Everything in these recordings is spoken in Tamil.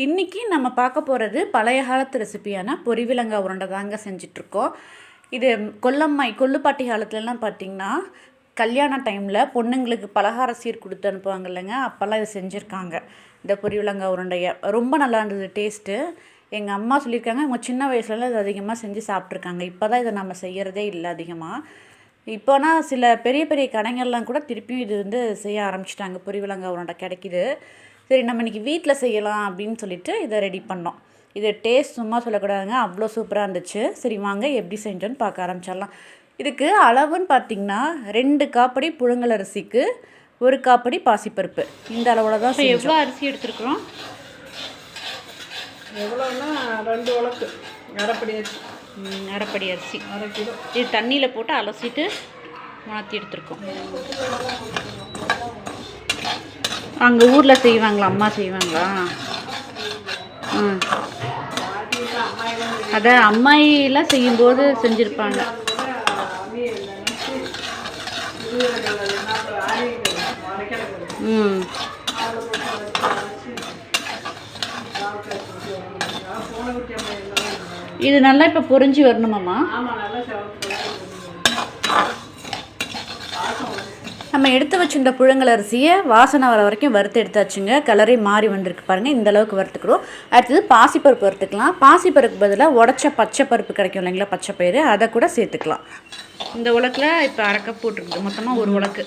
இன்றைக்கி நம்ம பார்க்க போகிறது பழைய காலத்து ரெசிபியான பொரிவிலங்காய் உருண்டை தாங்க செஞ்சிட்ருக்கோம். இது கொல்லுப்பாட்டி காலத்துலலாம் பார்த்திங்கன்னா கல்யாண டைமில் பொண்ணுங்களுக்கு பலகார சீர் கொடுத்து அனுப்புவாங்க இல்லைங்க, அப்போல்லாம் இது செஞ்சுருக்காங்க. இந்த பொரிவிலங்காய் உருண்டையை ரொம்ப நல்லா இருந்தது டேஸ்ட்டு. எங்கள் அம்மா சொல்லியிருக்காங்க, அவங்க சின்ன வயசுலலாம் இது அதிகமாக செஞ்சு சாப்பிட்ருக்காங்க. இப்போ தான் இதை நம்ம செய்கிறதே இல்லை அதிகமாக. இப்போனா சில பெரிய பெரிய கடைகள்லாம் கூட திருப்பியும் இது செய்ய ஆரம்பிச்சிட்டாங்க. பொரிவிலங்காய் உருண்டை கிடைக்கிது. சரி, நம்ம இன்றைக்கி வீட்டில் செய்யலாம் அப்படின்னு சொல்லிட்டு இதை ரெடி பண்ணோம். இது டேஸ்ட் சும்மா சொல்லக்கூடாதுங்க, அவ்வளோ சூப்பராக இருந்துச்சு. சரி வாங்க எப்படி செஞ்சோன்னு பார்க்க ஆரம்பிச்சிடலாம். இதுக்கு அளவுன்னு பார்த்திங்கன்னா 2 காப்படி புழுங்கல் அரிசிக்கு 1 காப்படி பாசிப்பருப்பு, இந்த அளவில் தான். எவ்வளோ அரிசி எடுத்துருக்குறோம்? எவ்வளோன்னா 2 உலக்கு அரைப்படி அரிசி. அரைப்படி அரிசி 1/2 கிலோ. இது தண்ணியில் போட்டு அலசிட்டு மாற்றி எடுத்துருக்கோம். அங்கே ஊரில் செய்வாங்களா, அம்மா செய்வாங்களா? அதான் அம்மாயிலாம் செய்யும்போது செஞ்சுருப்பாங்க. இது நல்லா இப்போ பொரிஞ்சு வரணுமாம்மா? நம்ம எடுத்து வச்சுருந்த புழுங்கல் அரிசியை வாசனை வர வரைக்கும் வறுத்து எடுத்தாச்சுங்க. கலரே மாறி வந்திருக்கு பாருங்கள், இந்த அளவுக்கு வறுத்துக்கிறோம். அடுத்தது பாசிப்பருப்பு வறுத்துக்கலாம். பாசிப்பருப்பு பதிலாக உடச்ச பச்சை பருப்பு கிடைக்கும் இல்லைங்களா, பச்சை பயிறு, அதை கூட சேர்த்துக்கலாம். இந்த உலக்கில் இப்போ 1/2 கப் போட்டுருக்கு, மொத்தமாக 1 உலக்கு.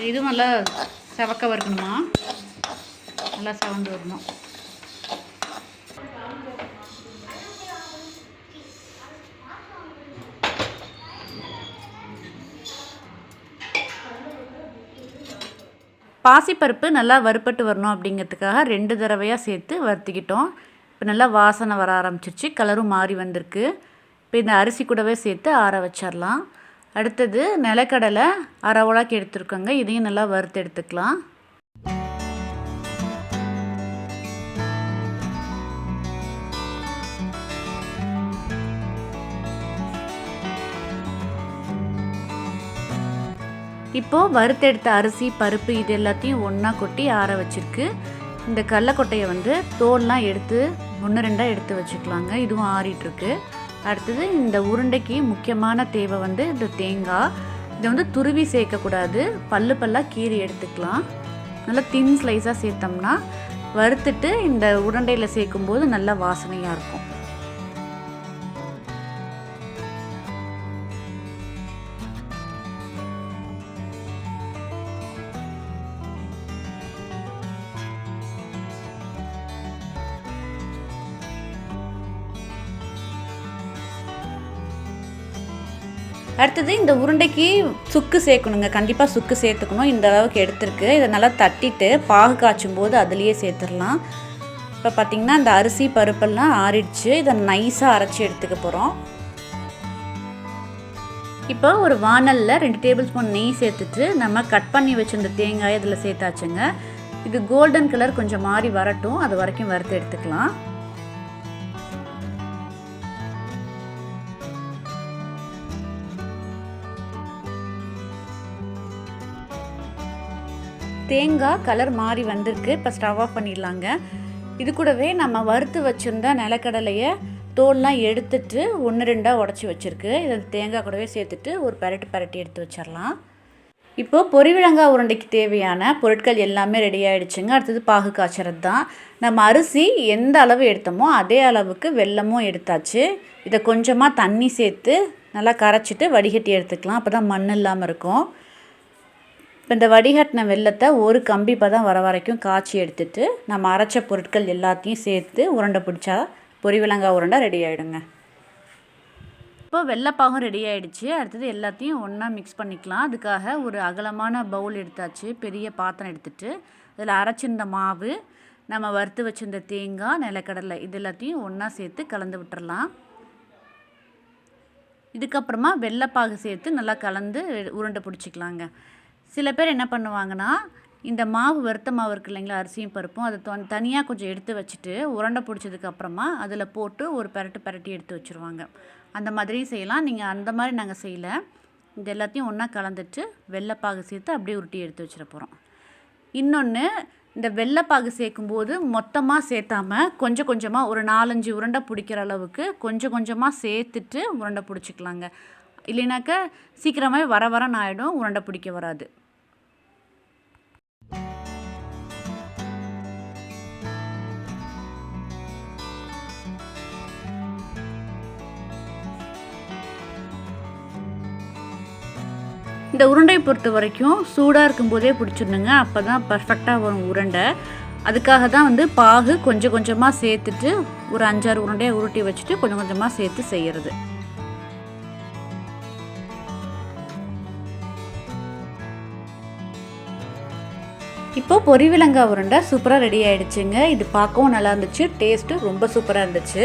இதுவும் நல்லா செவக்க வறுக்கணுமா, நல்லா செவந்து வரணும். பாசிப்பருப்பு நல்லா வறுப்பட்டு வரணும் அப்படிங்கிறதுக்காக 2 தடவையாக சேர்த்து வறுத்திக்கிட்டோம். இப்போ நல்லா வாசனை வர ஆரம்பிச்சிருச்சு, கலரும் மாறி வந்திருக்கு. இப்போ இந்த அரிசி கூடவே சேர்த்து ஆற வச்சிடலாம். அடுத்தது நிலக்கடலை 1/2 உலக்கு எடுத்துருக்கோங்க, இதையும் நல்லா வறுத்து எடுத்துக்கலாம். இப்போது வறுத்தெடுத்த அரிசி பருப்பு இது எல்லாத்தையும் ஒன்றா கொட்டி ஆற வச்சுருக்கு. இந்த கடலக்கொட்டையை தோல்லாம் எடுத்து 1-2 எடுத்து வச்சுக்கலாங்க, இதுவும் ஆறிட்டுருக்கு. அடுத்தது இந்த உருண்டைக்கு முக்கியமான தேவை இந்த தேங்காய். இதை துருவி சேர்க்கக்கூடாது, பல்லாக கீறி எடுத்துக்கலாம். நல்லா தின் ஸ்லைஸாக சேர்த்தோம்னா வறுத்துட்டு இந்த உருண்டையில் சேர்க்கும்போது நல்லா வாசனையாக இருக்கும். அடுத்தது இந்த உருண்டைக்கு சுக்கு சேர்க்கணுங்க, கண்டிப்பாக சுக்கு சேர்த்துக்கணும். இந்த அளவுக்கு எடுத்துருக்கு. இதை நல்லா தட்டிட்டு பாகு காய்ச்சும் போது அதுலேயே சேர்த்துடலாம். இப்போ பார்த்திங்கன்னா இந்த அரிசி பருப்பெல்லாம் ஆறிடுச்சு. இதை நைஸாக அரைச்சி எடுத்துக்க போகிறோம். இப்போ ஒரு வானலில் 2 டேபிள் ஸ்பூன் நெய் சேர்த்துட்டு நம்ம கட் பண்ணி வச்சுருந்த தேங்காய் இதில் சேர்த்தாச்சுங்க. இது கோல்டன் கலர் கொஞ்சம் மாறி வரட்டும், அது வரைக்கும் வறுத்து எடுத்துக்கலாம். தேங்காய் கலர் மாறி வந்திருக்கு. இப்போ ஸ்டவ் ஆஃப் பண்ணிடலாங்க. இது கூடவே நம்ம வறுத்து வச்சுருந்த நிலக்கடலையை தோல்லாம் எடுத்துட்டு 1-2 உடச்சி வச்சுருக்கு. இதை தேங்காய் கூடவே சேர்த்துட்டு ஒரு பரட்டி எடுத்து வச்சிடலாம். இப்போது பொரிவிலங்காய் உருண்டைக்கு தேவையான பொருட்கள் எல்லாமே ரெடி ஆகிடுச்சுங்க. அடுத்தது பாகு காய்ச்சறது தான். நம்ம அரிசி எந்த அளவு எடுத்தோமோ அதே அளவுக்கு வெல்லமும் எடுத்தாச்சு. இதை கொஞ்சமாக தண்ணி சேர்த்து நல்லா கரைச்சிட்டு வடிகட்டி எடுத்துக்கலாம், அப்போ தான் மண் இல்லாமல் இருக்கும். இப்போ இந்த வடிகட்டின வெல்லத்தை ஒரு கம்பி பதம் வர வரைக்கும் காய்ச்சி எடுத்துட்டு நம்ம அரைச்ச பொருட்கள் எல்லாத்தையும் சேர்த்து உருண்டை பிடிச்சா பொரிவிலங்காய் உருண்டை ரெடி ஆகிடுங்க. இப்போ வெள்ளைப்பாகும் ரெடி ஆகிடுச்சு. அடுத்தது எல்லாத்தையும் ஒன்றா மிக்ஸ் பண்ணிக்கலாம். அதுக்காக ஒரு அகலமான பவுல் எடுத்தாச்சு, பெரிய பாத்திரம் எடுத்துகிட்டு அதில் அரைச்சிருந்த மாவு, நம்ம வறுத்து வச்சுருந்த தேங்காய், நிலக்கடலை இது எல்லாத்தையும் ஒன்றா சேர்த்து கலந்து விட்டுறலாம். இதுக்கப்புறமா வெள்ளைப்பாகு சேர்த்து நல்லா கலந்து உருண்டை பிடிச்சிக்கலாங்க. சில பேர் என்ன பண்ணுவாங்கன்னா, இந்த மாவு வறுத்த மாவு இருக்குது இல்லைங்களா, அரிசியும் பருப்பும், அதை தனியாக கொஞ்சம் எடுத்து வச்சுட்டு உருண்டை பிடிச்சதுக்கப்புறமா அதில் போட்டு ஒரு பரட்டி எடுத்து வச்சுருவாங்க. அந்த மாதிரியும் செய்யலாம். நீங்கள் அந்த மாதிரி நாங்கள் செய்யலை. இது எல்லாத்தையும் ஒன்றா கலந்துட்டு வெள்ளைப்பாகு சேர்த்து அப்படியே உருட்டி எடுத்து வச்சிட போகிறோம். இன்னொன்று, இந்த வெள்ளைப்பாகு சேர்க்கும்போது மொத்தமாக சேர்த்தாமல் கொஞ்சம் கொஞ்சமாக ஒரு 4-5 உருண்டை பிடிக்கிற அளவுக்கு கொஞ்சம் கொஞ்சமாக சேர்த்துட்டு உருண்டை பிடிச்சிக்கலாங்க. இல்லைனாக்கா சீக்கிரமாகவே வரன்னு ஆகிடும், உருண்டை பிடிக்க வராது. இந்த உருண்டையை பொறுத்த வரைக்கும் சூடாக இருக்கும்போதே பிடிச்சிடணுங்க. அப்போ தான் பர்ஃபெக்டாக வரும் உருண்டை. அதுக்காக தான் வந்து பாகு கொஞ்சம் கொஞ்சமாக சேர்த்துட்டு ஒரு 5-6 உருண்டையை உருட்டி வச்சுட்டு கொஞ்சம் கொஞ்சமாக சேர்த்து செய்கிறது. இப்போது பொரிவிலங்காய் உருண்டை சூப்பராக ரெடி ஆகிடுச்சுங்க. இது பார்க்கவும் நல்லா இருந்துச்சு, டேஸ்ட்டு ரொம்ப சூப்பராக இருந்துச்சு.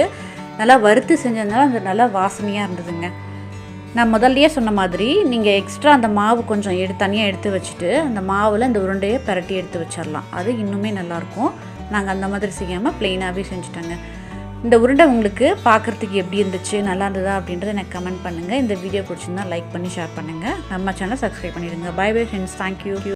நல்லா வறுத்து செஞ்சதுனால அது நல்லா வாசனையாக இருந்ததுங்க. நான் முதல்லையே சொன்ன மாதிரி நீங்கள் எக்ஸ்ட்ரா அந்த மாவு கொஞ்சம் தனியாக எடுத்து வச்சுட்டு அந்த மாவில் இந்த உருண்டையை பரட்டி எடுத்து வச்சிடலாம். அது இன்னுமே நல்லாயிருக்கும். நாங்கள் அந்த மாதிரி செய்யாமல் ப்ளெயினாகவே செஞ்சுட்டோங்க. இந்த உருண்டை உங்களுக்கு பார்க்குறதுக்கு எப்படி இருந்துச்சு, நல்லா இருந்ததா அப்படின்றத எனக்கு கமெண்ட் பண்ணுங்கள். இந்த வீடியோ பிடிச்சிருந்தா லைக் பண்ணி ஷேர் பண்ணுங்கள். நம்ம சேனலை சப்ஸ்கிரைப் பண்ணிடுங்க. Bye bye friends, thank you.